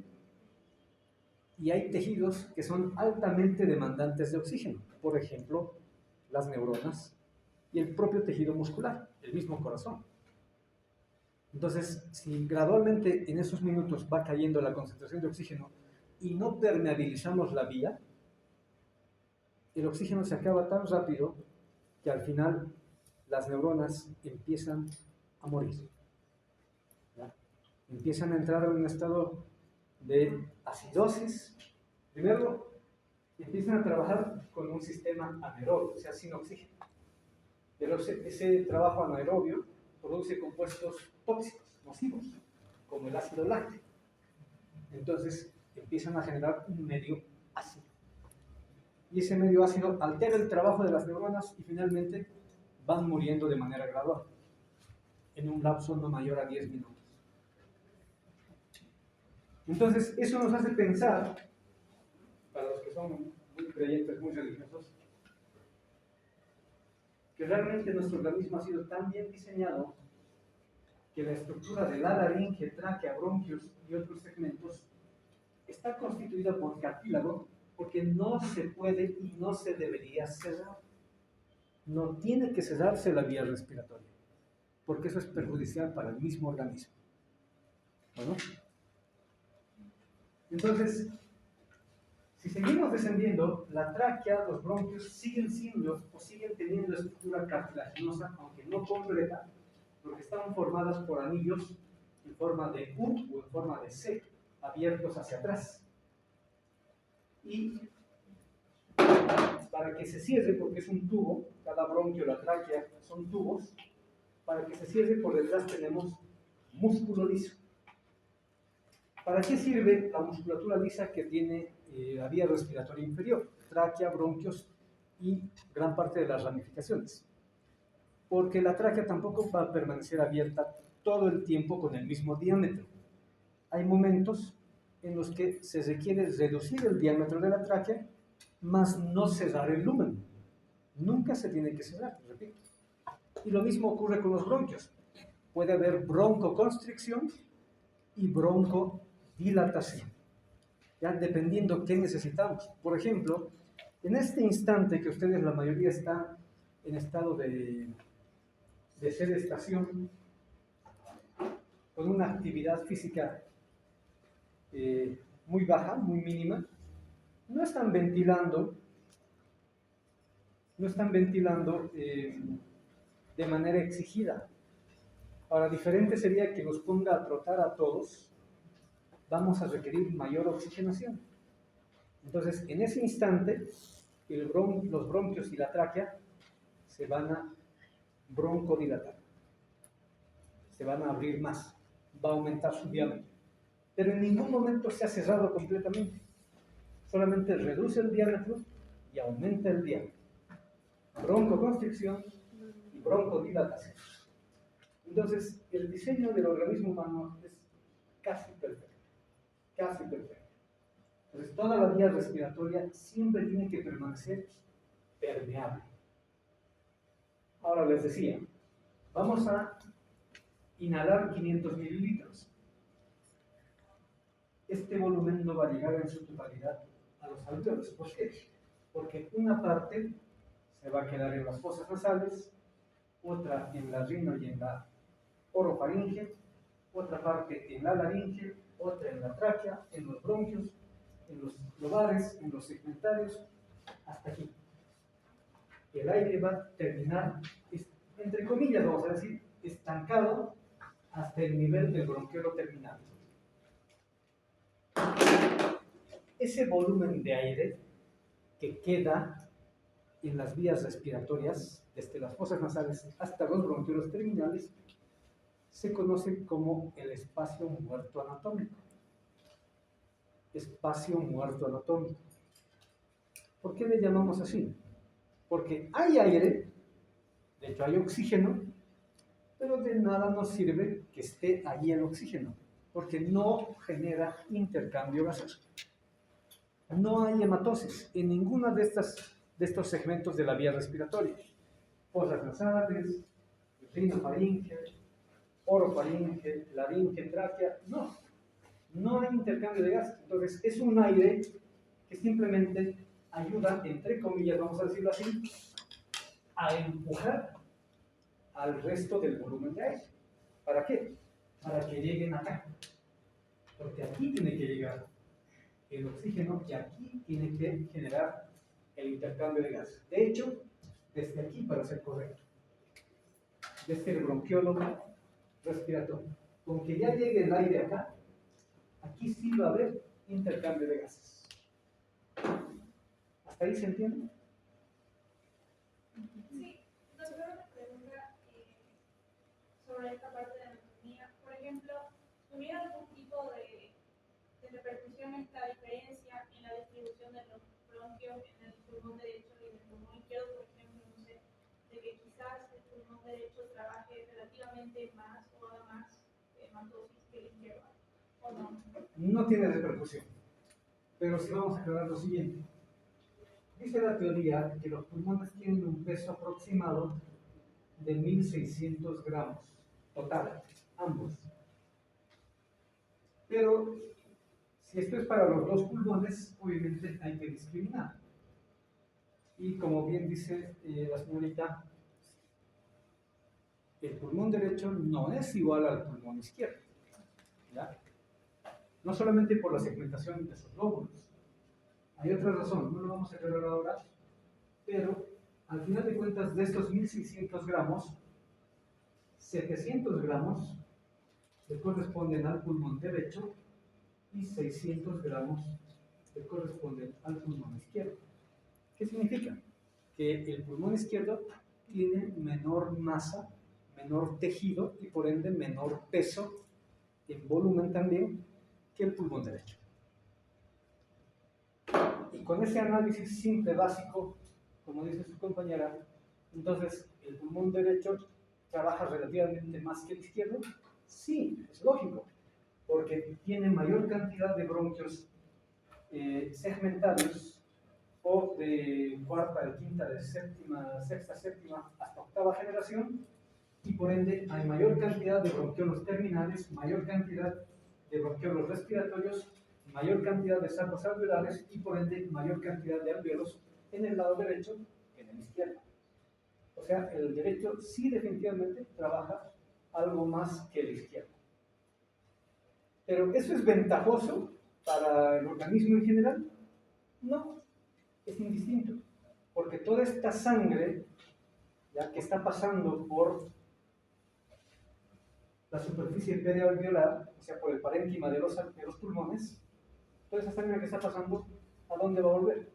y hay tejidos que son altamente demandantes de oxígeno. Por ejemplo, las neuronas y el propio tejido muscular, el mismo corazón. Entonces, si gradualmente en esos minutos va cayendo la concentración de oxígeno y no permeabilizamos la vía, el oxígeno se acaba tan rápido que al final las neuronas empiezan a morir. ¿Ya? Empiezan a entrar en un estado de acidosis. Primero, empiezan a trabajar con un sistema anaerobio, o sea, sin oxígeno. Pero ese trabajo anaerobio produce compuestos tóxicos, nocivos, como el ácido láctico. Entonces empiezan a generar un medio ácido. Y ese medio ácido altera el trabajo de las neuronas y finalmente van muriendo de manera gradual, en un lapso no mayor a 10 minutos. Entonces eso nos hace pensar para los que son muy creyentes, muy religiosos, que realmente nuestro organismo ha sido tan bien diseñado que la estructura de la laringe, tráquea, bronquios y otros segmentos está constituida por cartílago, porque no se puede y no se debería cerrar. No tiene que cerrarse la vía respiratoria, porque eso es perjudicial para el mismo organismo. ¿Bueno? Entonces, si seguimos descendiendo, la tráquea, los bronquios siguen siendo o siguen teniendo estructura cartilaginosa, aunque no completa, porque están formadas por anillos en forma de U o en forma de C, abiertos hacia atrás. Y para que se cierre, porque es un tubo, cada bronquio, la tráquea son tubos, para que se cierre por detrás tenemos músculo liso. ¿Para qué sirve la musculatura lisa que tiene la vía respiratoria inferior? Tráquea, bronquios y gran parte de las ramificaciones. Porque la tráquea tampoco va a permanecer abierta todo el tiempo con el mismo diámetro. Hay momentos en los que se requiere reducir el diámetro de la tráquea, más no cerrar el lumen. Nunca se tiene que cerrar, repito. Y lo mismo ocurre con los bronquios. Puede haber broncoconstricción y broncodilatación, ya dependiendo qué necesitamos. Por ejemplo, en este instante que ustedes, la mayoría, está en estado de sedestación, con una actividad física muy baja, muy mínima, no están ventilando de manera exigida. Ahora, diferente sería que los ponga a trotar a todos, vamos a requerir mayor oxigenación. Entonces, en ese instante, los bronquios y la tráquea se van a broncodilatar, se van a abrir más, va a aumentar su diámetro. Pero en ningún momento se ha cerrado completamente, solamente reduce el diámetro y aumenta el diámetro. Broncoconstricción y broncodilatación. Entonces, el diseño del organismo humano es casi perfecto, casi perfecto. Entonces, toda la vía respiratoria siempre tiene que permanecer permeable. Ahora les decía, vamos a inhalar 500 mililitros. Este volumen no va a llegar en su totalidad a los alveolos. ¿Por qué? Porque una parte se va a quedar en las fosas nasales, otra en la rino y en la orofaringe, otra parte en la laringe, otra en la tráquea, en los bronquios, en los lobares, en los segmentarios, hasta aquí. El aire va a terminar, entre comillas, vamos a decir, estancado hasta el nivel del bronquiolo terminal. Ese volumen de aire que queda en las vías respiratorias, desde las fosas nasales hasta los bronquiolos terminales, se conoce como el espacio muerto anatómico. Espacio muerto anatómico. ¿Por qué le llamamos así? Porque hay aire, de hecho hay oxígeno, pero de nada nos sirve que esté ahí el oxígeno, porque no genera intercambio gaseoso. No hay hematosis en ninguna de estos segmentos de la vía respiratoria. Fosas nasales, rinofaringe, orofaringe, laringe, tráquea, no hay intercambio de gases. Entonces es un aire que simplemente ayuda, entre comillas, vamos a decirlo así, a empujar al resto del volumen de aire. ¿Para qué? Para que lleguen acá. Porque aquí tiene que llegar el oxígeno y aquí tiene que generar el intercambio de gases. De hecho, desde aquí, para ser correcto, desde el bronquiolo respiratorio, con que ya llegue el aire acá, aquí sí va a haber intercambio de gases. ¿Hasta ahí se entiende? Sí, doctora, una pregunta sobre esta parte de anatomía. Por ejemplo, ¿tuviera algún tipo de repercusión esta diferencia en la distribución de los bronquios en el pulmón derecho y en el pulmón izquierdo? Por ejemplo, no sé, de que quizás el pulmón derecho trabaje relativamente más o haga más dosis que el izquierdo, ¿o no? No tiene repercusión. Pero sí vamos a aclarar lo siguiente. Dice la teoría que los pulmones tienen un peso aproximado de 1.600 gramos total, ambos. Pero si esto es para los dos pulmones, obviamente hay que discriminar. Y como bien dice la señorita, el pulmón derecho no es igual al pulmón izquierdo, ¿ya? No solamente por la segmentación de sus lóbulos. Hay otra razón, no lo vamos a aclarar ahora, pero al final de cuentas de estos 1.600 gramos, 700 gramos le corresponden al pulmón derecho y 600 gramos le corresponden al pulmón izquierdo. ¿Qué significa? Que el pulmón izquierdo tiene menor masa, menor tejido y por ende menor peso en volumen también que el pulmón derecho. Y con ese análisis simple, básico, como dice su compañera, entonces el pulmón derecho trabaja relativamente más que el izquierdo. Sí, es lógico, porque tiene mayor cantidad de bronquios segmentarios o de cuarta, de quinta, de séptima, sexta, séptima hasta octava generación, y por ende hay mayor cantidad de bronquiolos terminales, mayor cantidad de bronquiolos respiratorios, mayor cantidad de sacos alveolares y por ende mayor cantidad de alveolos en el lado derecho que en el izquierdo. O sea, el derecho sí definitivamente trabaja algo más que el izquierdo. ¿Pero eso es ventajoso para el organismo en general? No, es indistinto, porque toda esta sangre ya que está pasando por la superficie perialveolar, o sea, por el parénquima de los pulmones, toda esa sangre que está pasando, ¿a dónde va a volver?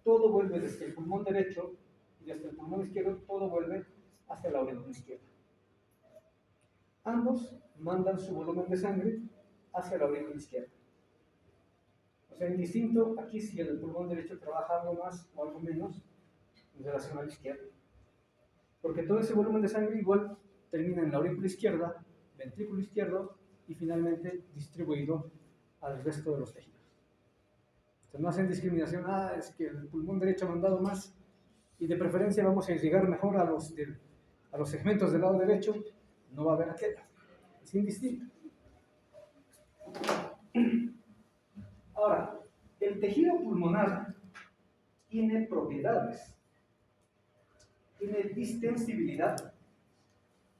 Todo vuelve desde el pulmón derecho y desde el pulmón izquierdo, todo vuelve hacia la aurícula izquierda. Ambos mandan su volumen de sangre hacia la aurícula izquierda. O sea, indistinto aquí si el pulmón derecho trabaja algo más o algo menos en relación al izquierdo. Porque todo ese volumen de sangre igual termina en la aurícula izquierda, ventrículo izquierdo y finalmente distribuido al resto de los tejidos. Entonces no hacen discriminación, es que el pulmón derecho ha mandado más y de preferencia vamos a irrigar mejor a los segmentos del lado derecho, no va a haber aquello, es indistinto. Ahora, el tejido pulmonar tiene propiedades, tiene distensibilidad,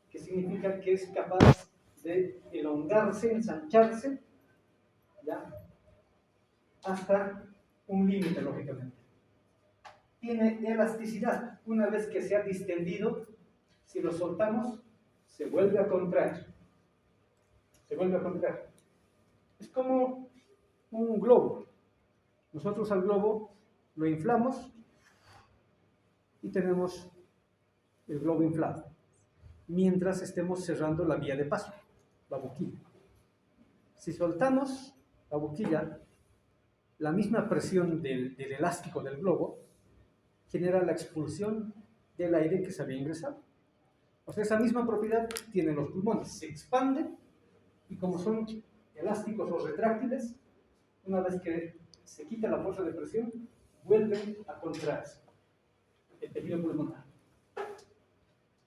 que significa que es capaz de elongarse, ensancharse, ¿ya? Hasta un límite, lógicamente. Tiene elasticidad. Una vez que se ha distendido, si lo soltamos, se vuelve a contraer. Se vuelve a contraer. Es como un globo. Nosotros al globo lo inflamos y tenemos el globo inflado, mientras estemos cerrando la vía de paso, la boquilla. Si soltamos la boquilla, la misma presión del elástico del globo genera la expulsión del aire que se había ingresado. O sea, esa misma propiedad tienen los pulmones. Se expanden y como son elásticos o retráctiles, una vez que se quita la fuerza de presión, vuelven a contraerse el tejido pulmonar.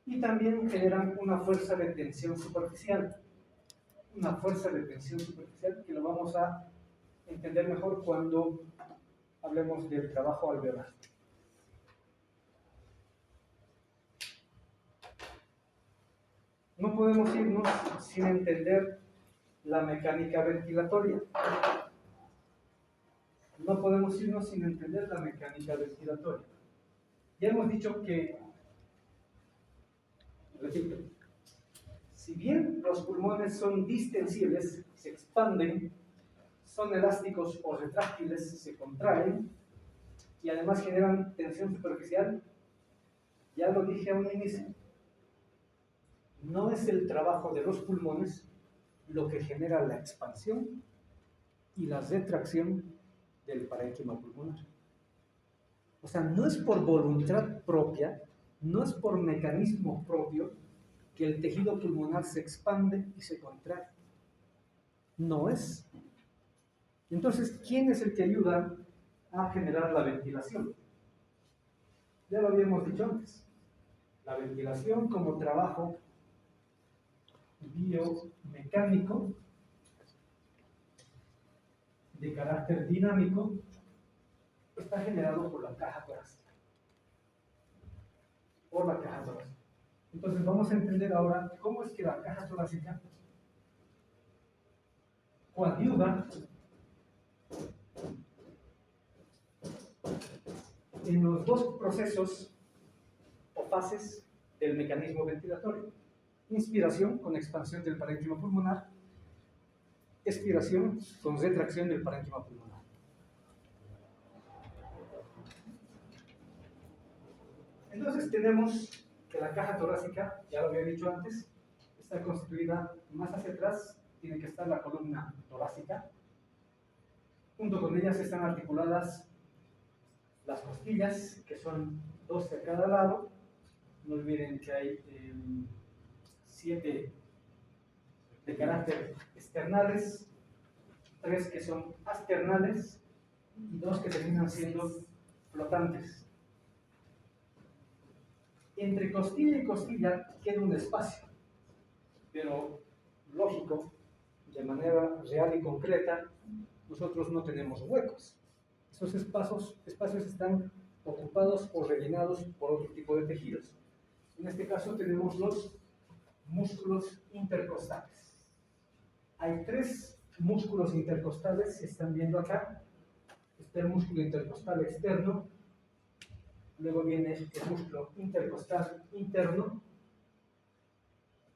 Y también generan una fuerza de tensión superficial. Una fuerza de tensión superficial que lo vamos a entender mejor cuando hablemos del trabajo alveolar. No podemos irnos sin entender la mecánica ventilatoria. No podemos irnos sin entender la mecánica ventilatoria. Ya hemos dicho que, repito, si bien los pulmones son distensibles, se expanden, son elásticos o retráctiles, se contraen y además generan tensión superficial, ya lo dije a un inicio, no es el trabajo de los pulmones lo que genera la expansión y la retracción del parénquima pulmonar. O sea, no es por voluntad propia, no es por mecanismo propio que el tejido pulmonar se expande y se contrae. No es. Entonces, ¿quién es el que ayuda a generar la ventilación? Ya lo habíamos dicho antes. La ventilación como trabajo biomecánico de carácter dinámico está generado por la caja torácica. Por la caja torácica. Entonces vamos a entender ahora cómo es que la caja torácica coadyuva en los dos procesos o fases del mecanismo ventilatorio. Inspiración con expansión del parénquima pulmonar, expiración con retracción del parénquima pulmonar. Entonces tenemos que la caja torácica, ya lo había dicho antes, está constituida más hacia atrás, tiene que estar la columna torácica. Junto con ellas están articuladas las costillas, que son 12 a cada lado. No olviden que hay 7 de carácter externales, 3 que son asternales y 2 que terminan siendo flotantes. Entre costilla y costilla queda un espacio, pero lógico, de manera real y concreta, nosotros no tenemos huecos. Esos espacios están ocupados o rellenados por otro tipo de tejidos. En este caso tenemos los músculos intercostales. Hay 3 músculos intercostales que están viendo acá. Está el músculo intercostal externo, luego viene el músculo intercostal interno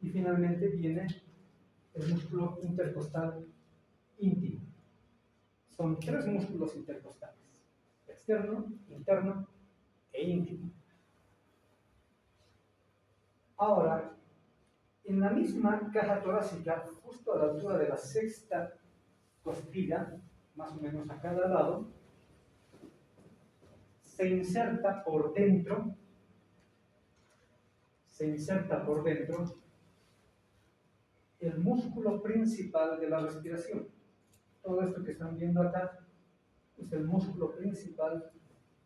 y finalmente viene el músculo intercostal íntimo. Son 3 músculos intercostales: externo, interno e íntimo. Ahora, en la misma caja torácica, justo a la altura de la 6ª costilla, más o menos a cada lado, se inserta por dentro el músculo principal de la respiración. Todo esto que están viendo acá es el músculo principal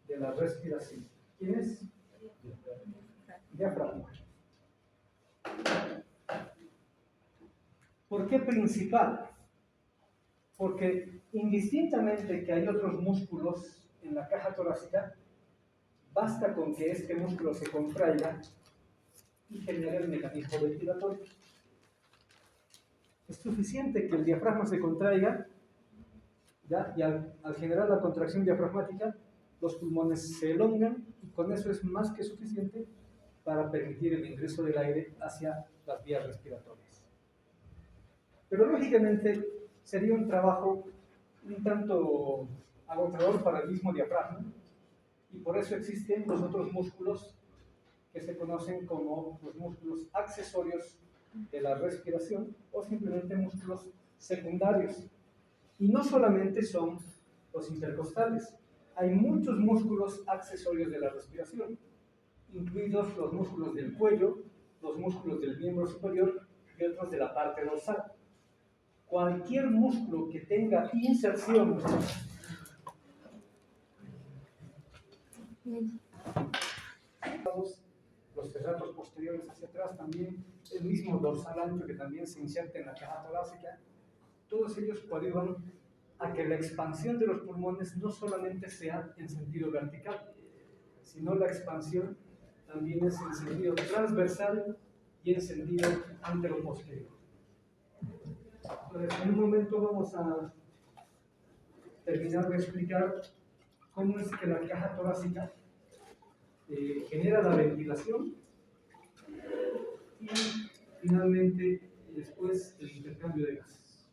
de la respiración. ¿Quién es? Diafragma. ¿Por qué principal? Porque indistintamente que hay otros músculos en la caja torácica, basta con que este músculo se contraiga y genere el mecanismo ventilatorio. Es suficiente que el diafragma se contraiga, ¿ya? Y al generar la contracción diafragmática, los pulmones se elongan y con eso es más que suficiente para permitir el ingreso del aire hacia las vías respiratorias. Pero lógicamente sería un trabajo un tanto agotador para el mismo diafragma y por eso existen los otros músculos que se conocen como los músculos accesorios de la respiración o simplemente músculos secundarios. Y no solamente son los intercostales, hay muchos músculos accesorios de la respiración, incluidos los músculos del cuello, los músculos del miembro superior y otros de la parte dorsal. Cualquier músculo que tenga inserción los serratos posteriores hacia atrás, también el mismo dorsal ancho que también se inserta en la caja torácica, todos ellos coadyuvan a que la expansión de los pulmones no solamente sea en sentido vertical, sino la expansión también es en sentido transversal y en sentido anteroposterior. Entonces, en un momento vamos a terminar de explicar cómo es que la caja torácica genera la ventilación y finalmente después el intercambio de gases.